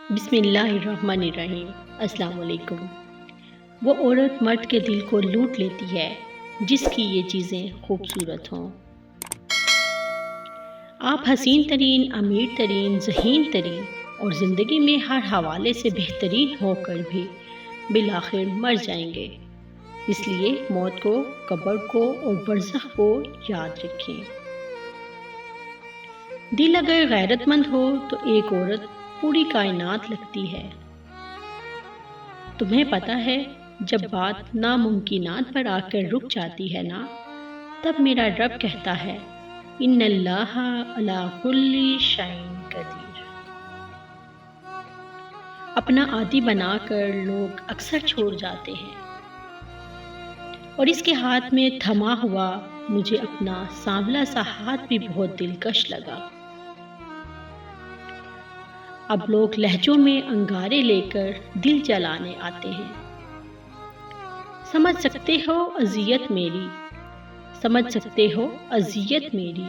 بسم اللہ الرحمن الرحیم۔ السلام علیکم۔ وہ عورت مرد کے دل کو لوٹ لیتی ہے جس کی یہ چیزیں خوبصورت ہوں۔ آپ حسین ترین، امیر ترین، ذہین ترین اور زندگی میں ہر حوالے سے بہترین ہو کر بھی بالآخر مر جائیں گے، اس لیے موت کو، قبر کو اور برزخ کو یاد رکھیں۔ دل اگر غیرت مند ہو تو ایک عورت پوری کائنات لگتی ہے۔ تمہیں پتہ ہے جب بات ناممکنات پر آ کر رک جاتی ہے نا، تب میرا رب کہتا ہے ان اللہ علی کل شیء قدیر۔ اپنا عادی بنا کر لوگ اکثر چھوڑ جاتے ہیں، اور اس کے ہاتھ میں تھما ہوا مجھے اپنا سانولا سا ہاتھ بھی بہت دلکش لگا۔ اب لوگ لہجوں میں انگارے لے کر دل جلانے آتے ہیں۔ سمجھ سکتے ہو اذیت میری، سمجھ سکتے ہو اذیت میری،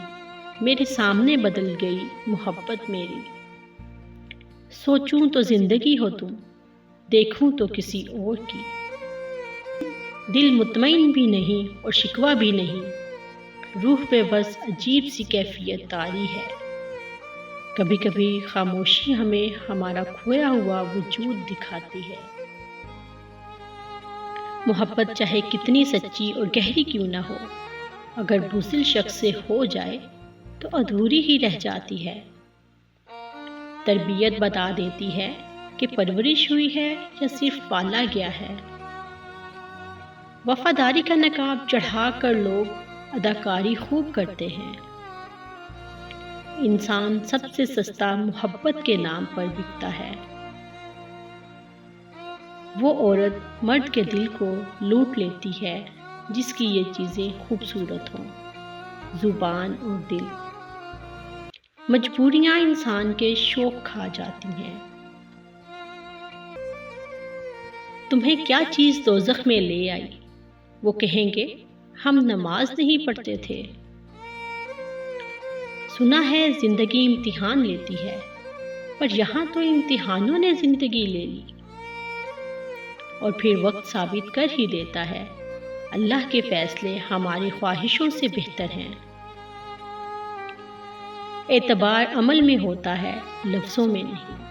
میرے سامنے بدل گئی محبت میری۔ سوچوں تو زندگی ہو تم، دیکھوں تو کسی اور کی۔ دل مطمئن بھی نہیں اور شکوہ بھی نہیں، روح پہ بس عجیب سی کیفیت طاری ہے۔ کبھی کبھی خاموشی ہمیں ہمارا کھویا ہوا وجود دکھاتی ہے۔ محبت چاہے کتنی سچی اور گہری کیوں نہ ہو، اگر بزدل شخص سے ہو جائے تو ادھوری ہی رہ جاتی ہے۔ تربیت بتا دیتی ہے کہ پرورش ہوئی ہے یا صرف پالا گیا ہے۔ وفاداری کا نقاب چڑھا کر لوگ اداکاری خوب کرتے ہیں۔ انسان سب سے سستا محبت کے نام پر بکتا ہے۔ وہ عورت مرد کے دل کو لوٹ لیتی ہے جس کی یہ چیزیں خوبصورت ہوں، زبان اور دل۔ مجبوریاں انسان کے شوق کھا جاتی ہیں۔ تمہیں کیا چیز دوزخ میں لے آئی؟ وہ کہیں گے ہم نماز نہیں پڑھتے تھے۔ سنا ہے زندگی امتحان لیتی ہے، پر یہاں تو امتحانوں نے زندگی لے لی۔ اور پھر وقت ثابت کر ہی دیتا ہے اللہ کے فیصلے ہماری خواہشوں سے بہتر ہیں۔ اعتبار عمل میں ہوتا ہے، لفظوں میں نہیں۔